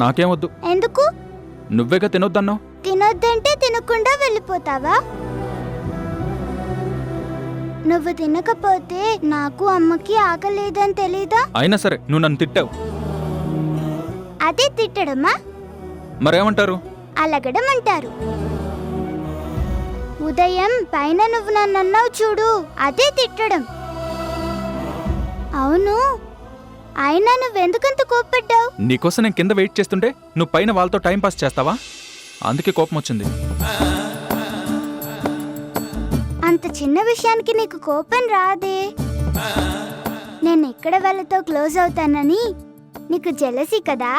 నాకేమొద్దు. ఎందుకు? నువ్వేగా తినొద్దన్నావు. తినొద్దంటే తినకుండా వెళ్ళిపోతావా? నువ్వు తినకపోతే నాకు అమ్మకి ఆకలేదని తెలీదా? అయినా సరే నువ్వు నన్ను తిట్టావు. అదే తిట్టడమా? మరేమంటారు? అలగడం అంటారు. ఉదయం పైన నువ్వు నన్ను అన్నావు చూడు, అదే తిట్టడం. అవును, అయినా నువ్వెందుకంత కోప్పడ్డావు? నీకోసం నేను కింద వెయిట్ చేస్తుంటే నువ్వు పైన వాళ్ళతో టైం పాస్ చేస్తావా? అందుకే కోపం వచ్చింది. అంత చిన్న విషయానికి నీకు కోపం రాదే. నేను ఎక్కడ వాళ్ళతో క్లోజ్ అవుతానని నీకు జెలసీ కదా?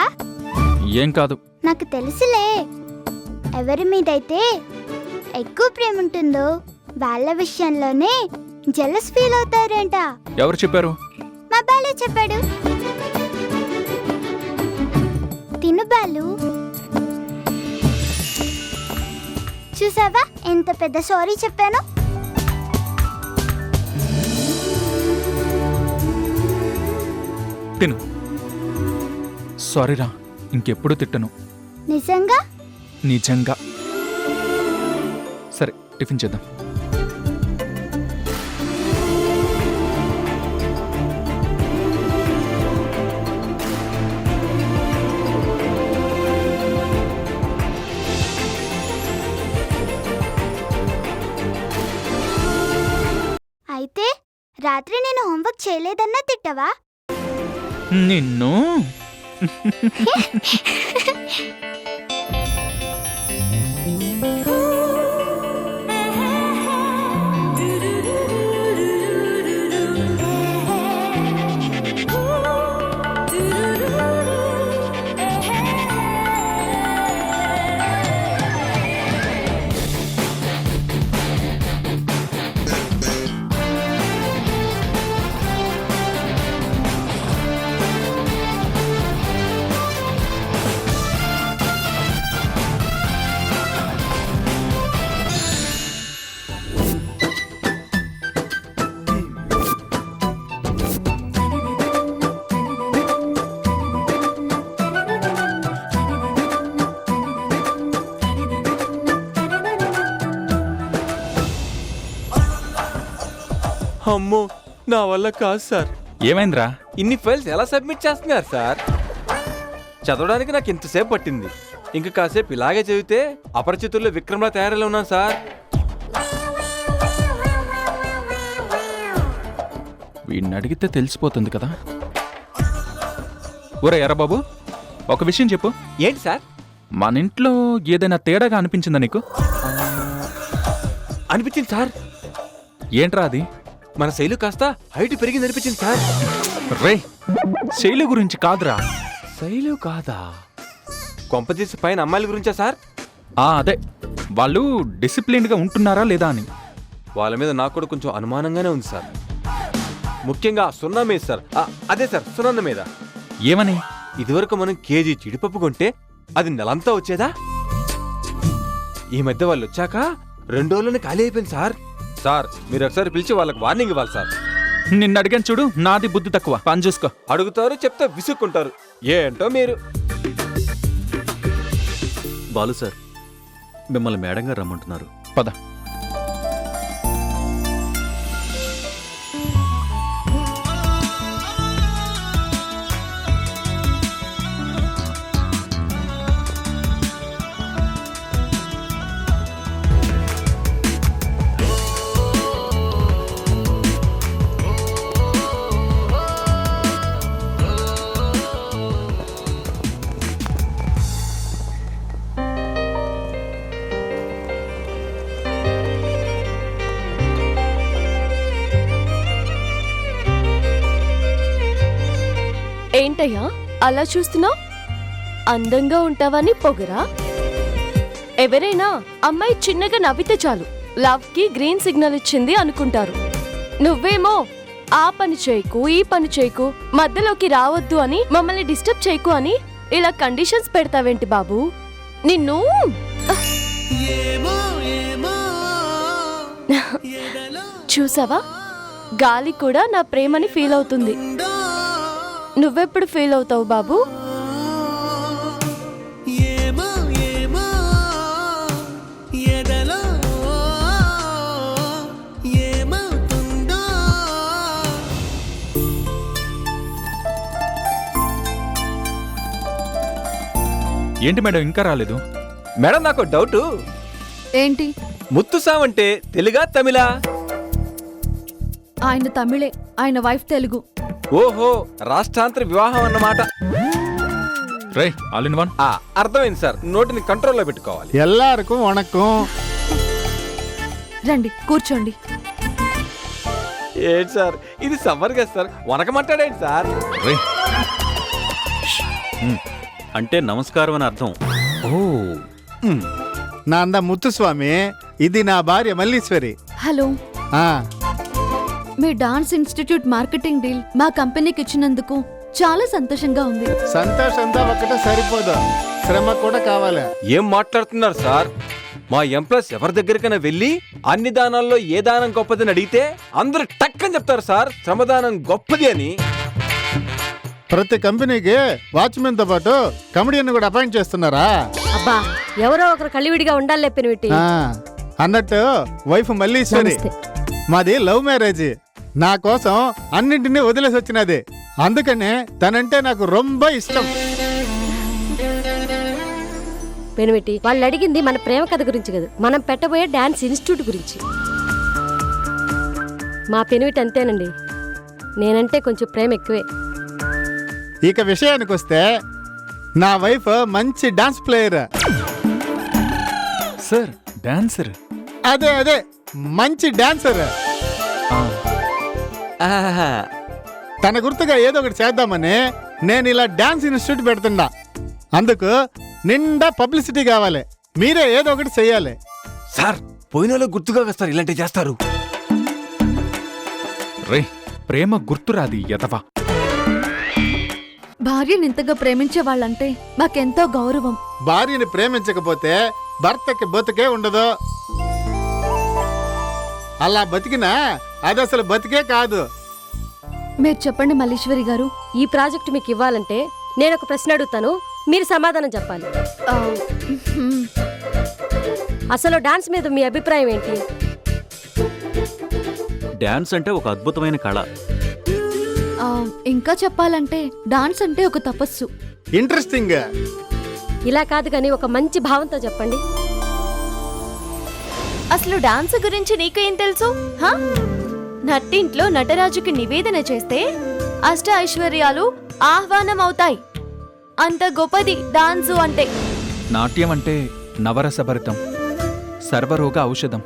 ఏం కాదు. నాకు తెలుసులే, ఎవరి మీదైతే ఎక్కువ ప్రేమ ఉంటుందో వాళ్ళ విషయంలోనే జెలస్ ఫీల్ అవుతారంట. ఎవరు చెప్పారు? మా బాలు చెప్పాడు. తిను బాలు. చూసావా ఎంత పెద్ద సారీ చెప్పాను? తిను. సారీరా, ఇంకెప్పుడు తిట్టను. నిజంగా? నిజంగా. సరే, టిఫిన్ చేద్దాం. అయితే రాత్రి నేను హోంవర్క్ చేయలేదన్నా తిట్టవా? నిన్ను అమ్మో, నా వల్ల కాదు సార్. ఏమైందిరా? ఇన్ని ఫైల్స్ ఎలా సబ్మిట్ చేస్తున్నారు సార్? చదవడానికి నాకు ఇంతసేపు పట్టింది. ఇంకా కాసేపు ఇలాగే చదివితే అపరిచితుల్లో విక్రమ్లా తయారైలో ఉన్నాను సార్. వీడిని అడిగితే తెలిసిపోతుంది కదా. ఒరే ఎర్రబాబు, ఒక విషయం చెప్పు. ఏంటి సార్? మన ఇంట్లో ఏదైనా తేడాగా అనిపించిందా నీకు? అనిపించింది సార్. ఏంట్రా అది? మన శైలు కాస్త హైట్ పెరిగింది అనిపించింది సార్. రే, శైలు గురించి కాదురా. శైలు కాదా? కొంపదీసి పైన అమ్మాయిల గురించా సార్? అదే, వాళ్ళు డిసిప్లిన్డ్గా ఉంటున్నారా లేదా అని. వాళ్ళ మీద నాకు కూడా కొంచెం అనుమానంగానే ఉంది సార్. ముఖ్యంగా సున్నా మీద సార్. అదే సార్, సున్నా మీద. ఏమని? ఇదివరకు మనం కేజీ జీడిపప్పు కొంటే అది నెలంతా వచ్చేదా? ఈ మధ్య వాళ్ళు వచ్చాక 2 రోజుల్లోనే ఖాళీ అయిపోయింది సార్. సార్, మీరు ఒకసారి పిలిచి వాళ్ళకి వార్నింగ్ ఇవ్వాలి సార్. నిన్ను అడిగాను చూడు, నాది బుద్ధి తక్కువ. పని చూసుకో. అడుగుతారు, చెప్తే విసుక్కుంటారు. ఏంటో మీరు. బాలు సార్, మిమ్మల్ని మేడం గారు రమ్మంటున్నారు. పద. ఏంటయ్యా అలా చూస్తున్నావు? అందంగా ఉంటావని పొగరా? ఎవరైనా అమ్మాయి చిన్నగా నవ్వితే చాలు లవ్ కి గ్రీన్ సిగ్నల్ ఇచ్చింది అనుకుంటారు. నువ్వేమో ఆ పని చేయకు, ఈ పని చేయకు, మధ్యలోకి రావద్దు అని, మమ్మల్ని డిస్టర్బ్ చేయకు అని ఇలా కండిషన్స్ పెడతావేంటి బాబు? నిన్ను చూసావా, గాలి కూడా నా ప్రేమని ఫీల్ అవుతుంది. నువ్వెప్పుడు ఫీల్ అవుతావు బాబు? ఏంటి మేడం ఇంకా రాలేదు? మేడం నాకు డౌట్, ఏంటి? ముత్తుసాం అంటే తెలుగా తమిళా? ఆయన తమిళే, ఆయన వైఫ్ తెలుగు. ఓహో, రాష్ట్రాంతర వివాహం అన్నమాట. రే ఆల్ ఇన్ వన్. అర్థమైంది సార్, నోటిని కంట్రోల్లో పెట్టుకోవాలి. ఎల్లారుకు వణకం. రండి కూర్చోండి. ఏంటి సార్ ఇది సమ్మర్ కదా సార్, వనకమంటాడేంటి సార్? రే అంటే నమస్కారం అని అర్థం. ఓ నా అంద ముత్తుస్వామి, ఇది నా భార్య మల్లీశ్వరి. హలో. ఆ, మీ డాన్స్ ఇన్స్టిట్యూట్ మార్కెటింగ్ డీల్ మా కంపెనీకి ఇచ్చినందుకు చాలా సంతోషంగా ఉంది. సంతోషంతో ఒక్కటే సరిపోదు, శ్రమ కూడా కావాలి. ఏం మాట్లాడుతున్నారు సార్? మా ఎంప్లాయీస్ ఎవరి దగ్గరికైనా వెళ్ళి అన్ని దానాల్లో ఏ దానం గొప్పదని అడిగితే అందరూ టక్కని చెప్తారు సార్ శ్రమదానం గొప్పది అని. ప్రతి కంపెనీకి వాచ్మెన్ తో పాటు కమెడియన్ కూడా అపాయింట్ చేస్తున్నారా? అబ్బా, ఎవరో ఒకరు కలివిడిగా ఉండాలి పెనిమిటి. ఆ, అన్నట్టు వైఫ్ మల్లీశ్వరి, మాది లవ్ మ్యారేజ్. నా కోసం అన్నింటినీ వదిలేసి వచ్చినది, అందుకనే తనంటే నాకు రొంబ ఇష్టం. పెనిమిటి, వాళ్ళు అడిగింది మన ప్రేమ కథ గురించి కదా, మనం పెట్టబోయే డాన్స్ ఇన్స్టిట్యూట్ గురించి. మా పెనిమిటి అంతేనండి, నేనంటే కొంచెం ప్రేమ ఎక్కువే. ఇక విషయానికి వస్తే నా వైఫ్ మంచి డాన్స్ ప్లేయర్. Sir dancer. అదే అదే మంచి డాన్సర్. ఆహా. తన గుర్తుగా ఏదో ఒకటి చేద్దామని నేను ఇలా డాన్స్ ఇన్స్టిట్యూట్ పెడుతున్నా. అందుకు నిండా పబ్లిసిటీ కావాలి, మీరే ఏదో ఒకటి చెయ్యాలి. సార్ పోయిన వాళ్ళు గుర్తుగా సార్ ఇలాంటివి చేస్తారు. రే ప్రేమ గుర్తురాది ఎదవా. భార్యని ఇంతగా ప్రేమించే వాళ్ళంటే మాకెంతో గౌరవం. భార్యని ప్రేమించకపోతే భర్తకి బతుకే ఉండదు. అలా బతికినా అది అసలు బతికే కాదు. మీరు చెప్పండి మల్లీశ్వరి గారు. ఈ ప్రాజెక్ట్ మీకు ఇవ్వాలంటే నేను ఒక ప్రశ్న అడుగుతాను, మీరు సమాధానం చెప్పాలి. ఆ, మ్మ్. అసలు డాన్స్ మీద మీ అభిప్రాయం ఏంటి? డాన్స్ అంటే ఒక అద్భుతమైన కళ. ఆ, ఇంకా చెప్పాలంటే డాన్స్ అంటే ఒక తపస్సు. ఇంట్రెస్టింగ్. ఇలా కాదు కానీ ఒక మంచి భావంతో చెప్పండి. అసలు డాన్స్ గురించి నీకేం తెలుసు? హా? నట్టింట్లో నటరాజుకి నివేదన చేస్తే అష్ట ఐశ్వర్యాలు ఆహ్వానం అవుతాయి. అంత గొప్పది డాన్సు అంటే. నాట్యం అంటే నవరసభరితం, సర్వరోగ ఔషధం.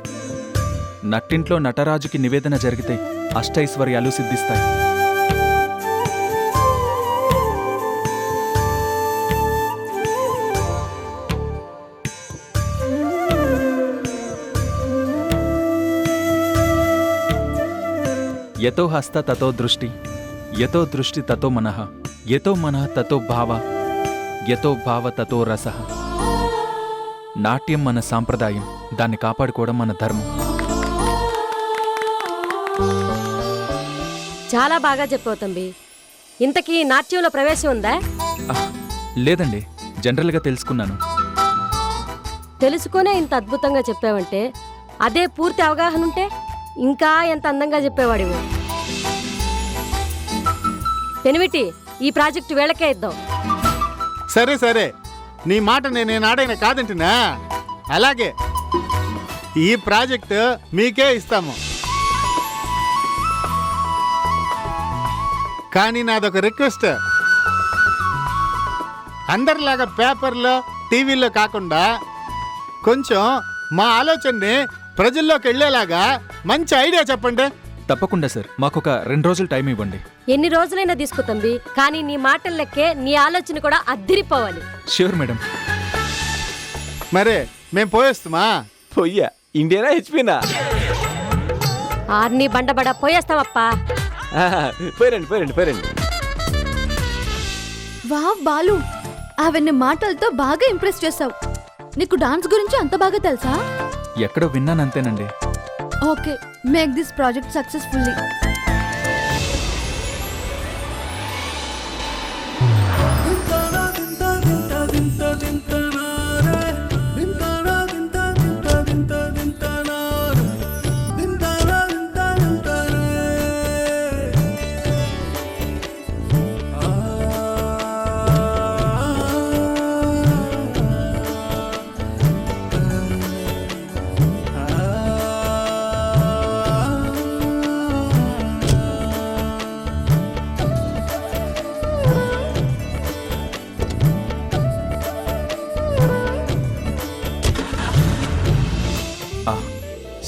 నట్టింట్లో నటరాజుకి నివేదన జరిగితే అష్టైశ్వర్యాలు సిద్ధిస్తాయి. యతో హస్త తతో దృష్టి, యతో దృష్టి తతో మనః, యతో మనః తతో భావ, యతో భావ తతో రసః. నాట్యం మన సాంప్రదాయం, దాన్ని కాపాడుకోవడం మన ధర్మం. చాలా బాగా చెప్పావు తంబి. ఇంతకీ నాట్యంలో ప్రవేశం ఉందా? లేదండి, జనరల్గా తెలుసుకున్నాను. తెలుసుకునే ఇంత అద్భుతంగా చెప్పావంటే అదే పూర్తి అవగాహన ఉంటే ఇంకా ఎంత అందంగా చెప్పేవాడివు. పెనిమిటి, ఈ ప్రాజెక్టు వేళకే ఇద్దాం. సరే సరే, నీ మాట నేను ఆడైన కాదంటున్నా. అలాగే ఈ ప్రాజెక్ట్ మీకే ఇస్తాము. కానీ నాదొక రిక్వెస్ట్. అందరిలాగా పేపర్లో టీవీలో కాకుండా కొంచెం మా ఆలోచనని ప్రజల్లోకి వెళ్ళేలాగా మంచి ఐడియా చెప్పండి. తప్పకుండా సార్, మాకొక 2 రోజులు టైం ఇవ్వండి. ఎన్ని రోజులైనా తీసుకో తంబి, కానీ నీ మాటల లెక్కే నీ ఆలోచన కూడా అద్దిరిపోవాలి. Sure madam. మరే మేం పోయేస్తామా? పొయ్యా ఇండియానా హెచ్పీనా? ఆర్ని బండబడ పోయేస్తామప్పా. పోయిరండి పోయిరండి పోయిరండి. వావ్ బాలు, అవన్నీ మాటలతో బాగా ఇంప్రెస్ చేసావు. నీకు డాన్స్ గురించి అంత బాగా తెలుసా? ఎక్కడో విన్నానంతేనండి. Okay, make this project successfully.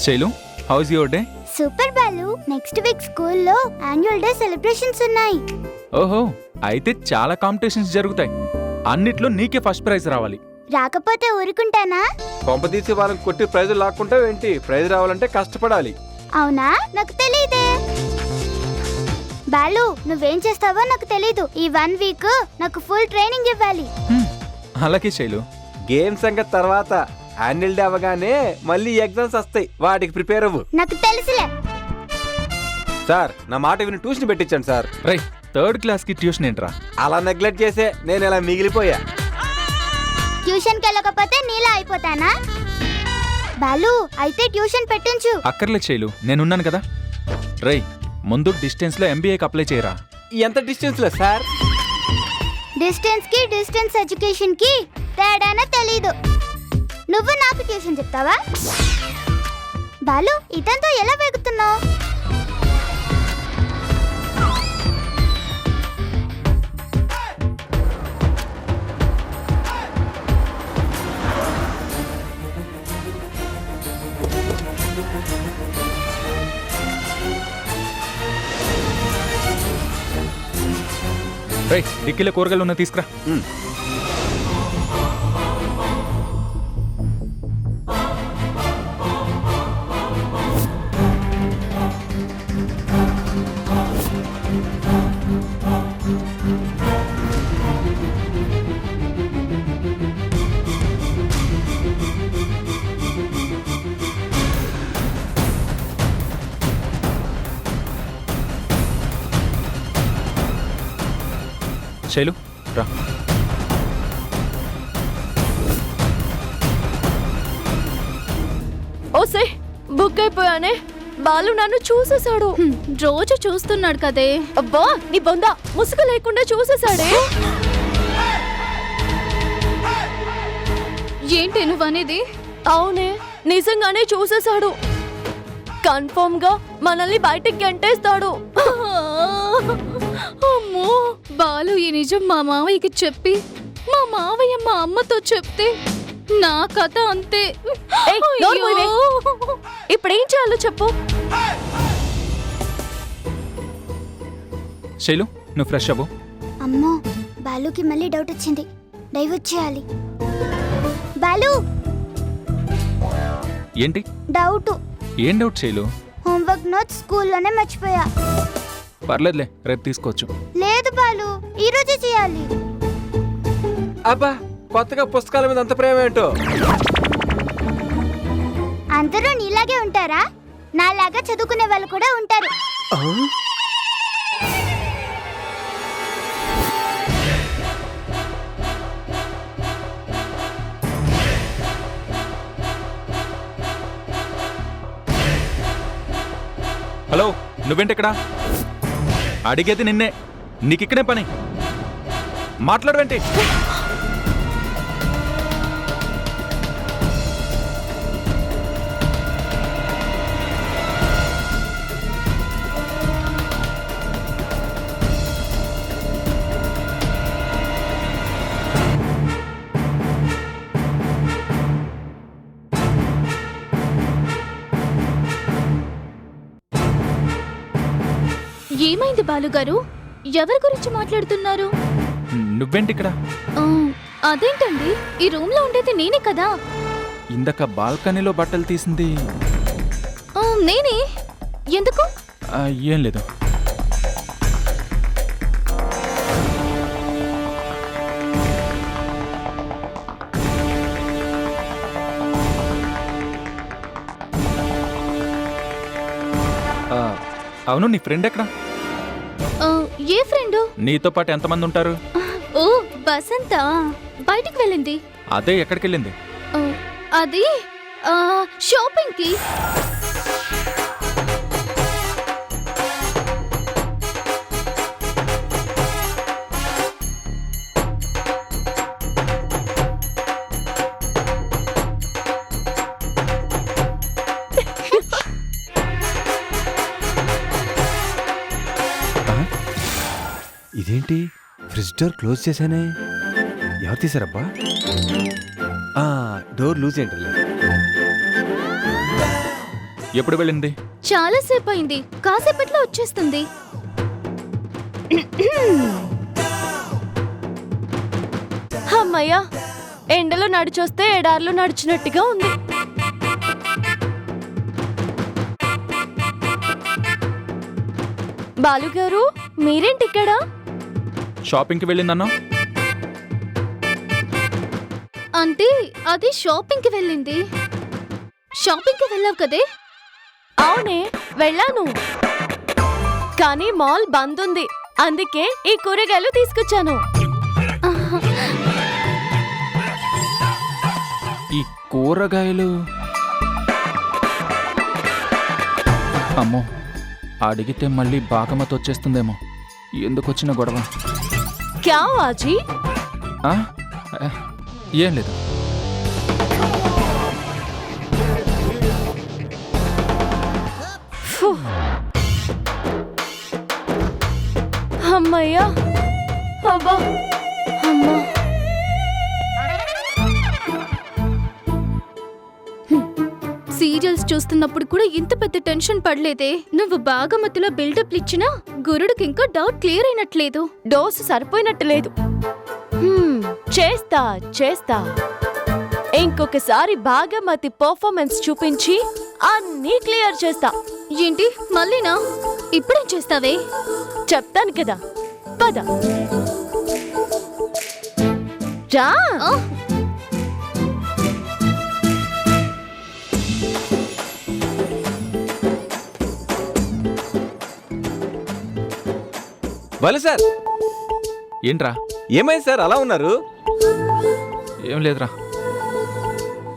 Shailu how's your day? Super Balu, next week స్కూల్లో యాన్యువల్ డే సెలబ్రేషన్స్ ఉన్నాయి. ఓహో, అయితే చాలా కాంపిటీషన్స్ జరుగుతాయి. అన్నిట్లో నీకే ఫస్ట్ ప్రైజ్ రావాలి. రాకపోతే ఊరుకుంటానా? కొంపదీసి వాళ్ళని కొట్టి ప్రైజులు లాక్కుంటావు ఏంటి? ప్రైజ్ రావాలంటే కష్టపడాలి. అవునా, నాకు తెలీదే. బాలు, నువ్వేం చేస్తావో నాకు తెలీదు. ఈ 1 వీక్ నాకు ఫుల్ ట్రైనింగ్ ఇవ్వాలి. అలాగే శైలు. గేమ్ సంగతి తర్వాత, యాన్యువల్ డే అవగానే మళ్ళీ ఎగ్జామ్స్ వస్తాయి, వాటికి ప్రిపేర్ అవ్వు. నాకు తెలుసులే. సార్, నా మాట విని ట్యూషన్ పెట్టించాను సార్. రై, 3rd క్లాస్కి ట్యూషన్ ఏంట్రా? అలా నెగ్లెక్ట్ చేసే నేను ఇలా మిగిలిపోయా. ట్యూషన్కి వెళ్ళకపోతే నీలా అయిపోతానా? బాలు, అయితే ట్యూషన్ పెట్టించు. అక్కర్లేదు శైలు, నేనున్నాను కదా. రై, ముందు డిస్టెన్స్లో MBAకి అప్లై చేయరా. ఎంత డిస్టెన్స్ లో సార్? డిస్టెన్స్ కి డిస్టెన్స్ ఎడ్యుకేషన్ కి తేడానే తెలీదు. నువ్వు నాకు ట్యూషన్ చెప్తావా? బాలు, ఇతంతో ఎలా వెగుతున్నావు? రై, డిక్కీలో కూరగాయలు ఉన్న తీసుకురా. శైలు రా. ఓసే, బుక్ అయిపోయానే. బాలు నన్ను చూసేశాడు. రోజు చూస్తున్నాడు కదే. అబ్బా, నీ బొంద ముసుగు లేకుండా చూసేశాడే. ఏంటి నువ్వనేది? అవునే, నిజంగానే చూసేశాడు. కన్ఫర్మ్ గా మనల్ని బయటికి గంటేస్తాడు. అమ్మో, బాలు ఈ నిజం మా మావయ్యకి చెప్పి మా మావయ్య మా అమ్మతో చెప్తే నా కథ అంతే. ఏయ్, నోరు మూయవే. ఇప్పుడేం చేయాలో చెప్పు. శైలు, నువ్వు ఫ్రెష్ అవ్వు. అమ్మో, బాలుకి మళ్ళీ డౌట్ వచ్చింది. డైవర్ట్ చేయాలి. బాలు, ఏంటి డౌట్. ఏం డౌట్ శైలు? హోంవర్క్ నోట్స్ స్కూల్లోనే మర్చిపోయా. పర్లేదులే, రేపు తీసుకోవచ్చు. లేదు బాలు, ఈ రోజే చేయాలి. అబ్బా, కొత్తగా పుస్తకాల మీద అంత ప్రేమ ఏంటో? అందరూ నీలాగే ఉంటారా? నాలాగా చదువుకునే వాళ్ళు కూడా ఉంటారు. హలో, నువ్వేంటిక్కడ? అడిగేది నిన్నే. నీకిక్కడే పని. మాట్లాడవేంటి? ఏమైంది బాలుగారు? ఎవరి గురించి మాట్లాడుతున్నారు? నువ్వేంటిక్కడ? అదేంటండి, ఈ రూమ్ లో ఉండేది నేనే కదా. ఇందాక బాల్కనీలో బట్టలు తీసింది నేనే. ఎందుకు? ఏం లేదు. అవును, నీ ఫ్రెండ్ ఎక్కడ? ఏ ఫ్రెండు? నీతో పాటు ఎంతమంది ఉంటారు? ఓ, బసంత బయటికి వెళ్ళింది. అదే, ఎక్కడికి వెళ్ళింది? అది షాపింగ్ కి. ఇదేంటి, ఫ్రిడ్జ్ డోర్ క్లోజ్ చేశానే? ఎవరు తీసారబ్బా? Door loose ఏంటలే. ఎప్పుడు వెళ్ళింది? చాలాసేపు అయింది, కాసేపట్లో వచ్చేస్తుంది. అమ్మయ్యా, ఎండలో నడిచొస్తే ఎడార్లో నడిచినట్టుగా ఉంది. బాలుగారు, మీరేంటి ఇక్కడ? షాపింగ్కి వెళ్ళిందన్నా? అంటే అది షాపింగ్కి వెళ్ళింది. షాపింగ్కి వెళ్ళావు కదే? అవునే, వెళ్ళాను. కానీ మాల్ బంద్ ఉంది, అందుకే ఈ కూరగాయలు తీసుకొచ్చాను. ఈ కూరగాయలు అమ్మో, అడిగితే మళ్ళీ బాగమతి వచ్చేస్తుందేమో. ఎందుకొచ్చిన గొడవ? క్యా ఆజీ? ఆ? ఏం లేదు. ఫు. అమ్మయ్యా, అబ్బా, అమ్మా. సీరియల్స్ చూస్తున్నప్పుడు కూడా ఇంత పెద్ద టెన్షన్ పడలేదే. నువ్వు బాగమతిలో బిల్డప్ ఇచ్చినా గురుడికి ఇంకా డౌట్ క్లియర్ అయినట్లేదు. డోసు సరిపోయినట్టు లేదు. చేస్తా చేస్తా, ఇంకొకసారి బాగమతి పర్ఫార్మెన్స్ చూపించి అన్నీ క్లియర్ చేస్తా. ఏంటి మళ్ళీనా? ఇప్పుడేం చేస్తావే? చెప్తాను కదా, పద రా. భలే సార్, ఏంట్రా? ఏమైంది సార్ అలా ఉన్నారు? ఏం లేదురా.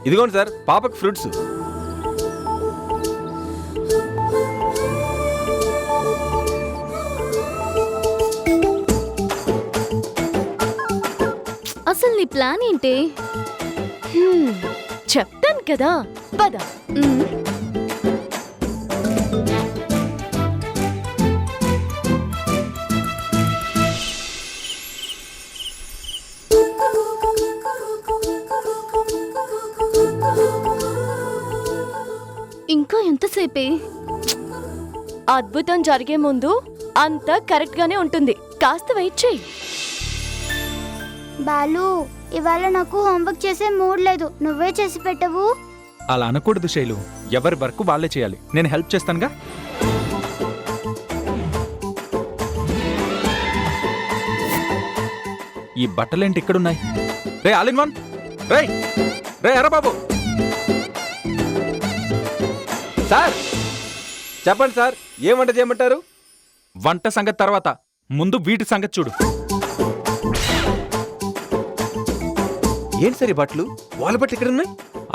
ఇదిగోండి సార్, పాపకు ఫ్రూట్స్. అసలు నీ ప్లాన్ ఏంటి? చెప్తాను కదా, పద. ఇంకా ఎంతసేపే? అద్భుతం జరిగే ముందు అంతా కరెక్ట్ గానే ఉంటుంది, కాస్త వెయిట్ చేయి. బాలు, ఇవాళ నాకు హోంవర్క్ చేసే మూడ్ లేదు, నువ్వే చేసి పెట్టవు. అలా అనకూడదు శైలు, ఎవరి వర్క్ వాళ్ళే చేయాలి. నేను హెల్ప్ చేస్తానుగా. ఈ బట్టలేంటి ఇక్కడున్నాయి? రే ఆల్ ఇన్ వన్, రే రే ఎరా బాబు. సార్ చెప్పండి సార్, ఏం వంట చేయమంటారు? వంట సంగతి తర్వాత, ముందు వీటి సంగతి చూడు. ఏంటి సార్ ఈ బట్టలు? వాళ్ళ బట్టలు ఇక్కడ ఉన్నాయి.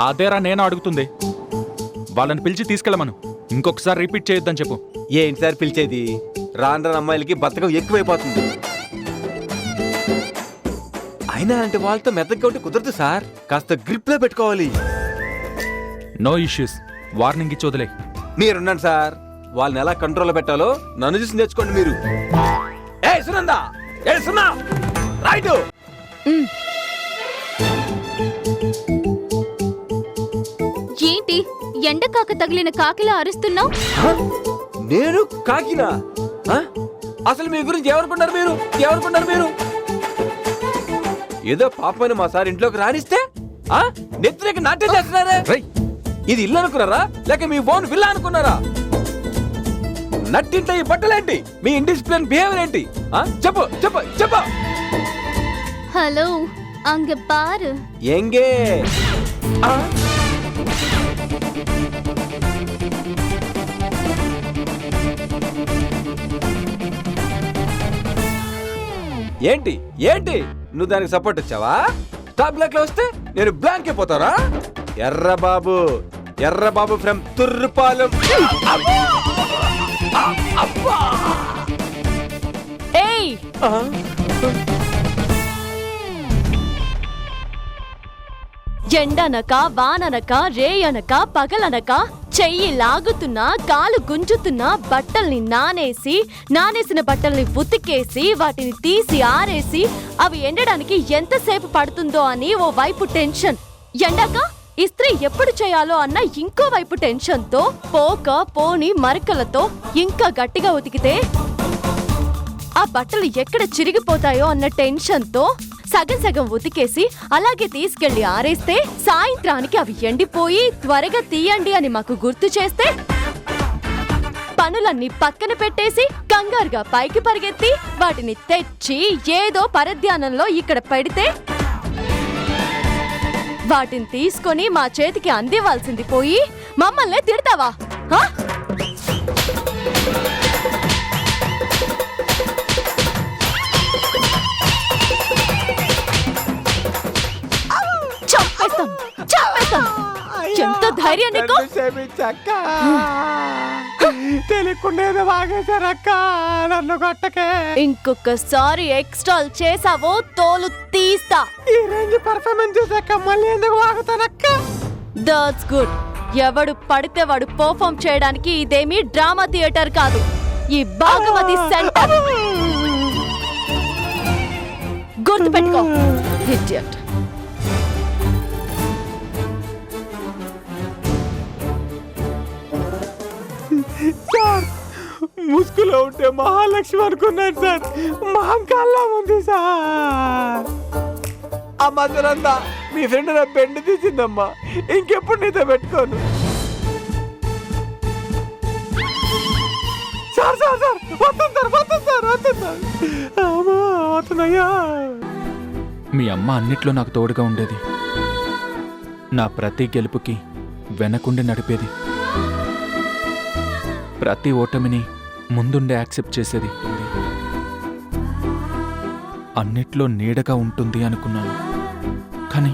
అదేరా నేను అడుగుతుంది. వాళ్ళని పిలిచి తీసుకెళ్ళమను, ఇంకొకసారి రిపీట్ చేయొద్దని చెప్పు. ఏంటి సార్ పిలిచేది? రాను రాను అమ్మాయిలకి బతకం ఎక్కువైపోతుంది. అయినా అంటే వాళ్ళతో మెత్తగా ఉంటే కుదరదు సార్, కాస్త గ్రిప్ లో పెట్టుకోవాలి. నో ఇష్యూస్, వార్నింగ్ ఇచ్చి వదిలే. మీరున్నాను సార్, వాళ్ళని ఎలా కంట్రోల్లో పెట్టాలో నన్ను చూసి నేర్చుకోండి మీరు. ఏ సునందా, ఏ సున్నా, రైట్. ఏంటి ఎండ కాక తగిలిన కాకిలా అరుస్తున్నావు? నేను కాకినా? అసలు మీ గురించి ఏమనుకున్నారు మీరు? ఏమనుకున్నారు మీరు? ఏదో పాపమైన మా సార్ ఇంట్లోకి రానిస్తే నెత్తికి నాట్యం చేస్తున్నారే. ఇది ఇల్లు అనుకున్నారా, లేక మీ ఓన్ విల్లా అనుకున్నారా? నట్టింట్లో ఈ బట్టలేంటి? మీ ఇండిసిప్లిన్ బిహేవియర్ ఏంటి? చెప్పు చెప్పు చెప్పు. హలో, అంగ పారు. ఎంగే ఏంటి ఏంటి నువ్వు దానికి సపోర్ట్ వచ్చావా? స్టాప్ బ్లాక్ లో వస్తే నేను బ్లాంక్ అయిపోతారా? ఎర్రబాబు, ఎర్రబాబు ఫ్రమ్ తుర్రుపాలెం. ఏయ్, ఎండనక వాననక రేయనక పగలనక చెయ్యి లాగుతున్నా కాలు గుంజుతున్నా బట్టల్ని నానేసిన బట్టల్ని ఉతికేసి వాటిని తీసి ఆరేసి అవి ఎండడానికి ఎంతసేపు పడుతుందో అని ఓ వైపు టెన్షన్. ఎండాక ఇస్త్రీ ఎప్పుడు చేయాలో అన్న ఇంకో వైపు టెన్షన్తో పోని మరకలతో ఇంకా గట్టిగా ఉతికితే ఆ బట్టలు ఎక్కడ చిరిగిపోతాయో అన్న టెన్షన్తో సగం సగం ఉతికేసి అలాగే తీసుకెళ్లి ఆరేస్తే సాయంత్రానికి అవి ఎండిపోయి త్వరగా తీయండి అని మాకు గుర్తు చేస్తే పనులన్నీ పక్కన పెట్టేసి కంగారుగా పైకి పరిగెత్తి వాటిని తెచ్చి ఏదో పరధ్యానంలో ఇక్కడ పెడితే వాటిని తీసుకొని మా చేతికి అందివ్వాల్సింది పోయి మమ్మల్ని తిడతావా? హా? చంపేస్తాను, చంపేస్తాను. ఎంత ధైర్యం నీకు? తెలియకుండా బాగేశారక్క, నన్ను కొట్టకే. ఇంకొకసారి ఎక్స్ట్రాల్ చేసావో తోలు తీస్తా. ఈ రేంజ్ పర్ఫార్మెన్స్ చేశాక మళ్ళీ ఎందుకు వాగుతానక్క? That's good. ఎవడు పడితే వాడు పర్ఫార్మ్ చేయడానికి ఇదేమీ డ్రామా థియేటర్ కాదు, ఈ భాగవతి సెంటర్. గుర్తుపెట్టుకో ఇడియట్. సార్, ముసుగులో ఉంటే మహాలక్ష్మి అనుకున్నాను సార్, మహంకాల్లా ఉంది సార్. ఆ మధ్యనంతా మీ ఫ్రెండ్ నా బెండ్ తీసిందమ్మా, ఇంకెప్పుడు నీతో పెట్టుకోను. సార్ సార్ సార్, వస్తుంది సార్, వస్తుంది సార్, వస్తుంది సార్. అమ్మా, వస్తున్నాయా? మీ అమ్మ అన్నిట్లో నాకు తోడుగా ఉండేది. నా ప్రతి గెలుపుకి వెనకుండి నడిపేది. ప్రతి ఓటమిని ముందుండే యాక్సెప్ట్ చేసేది. అన్నిట్లో నీడగా ఉంటుంది అనుకున్నాను, కానీ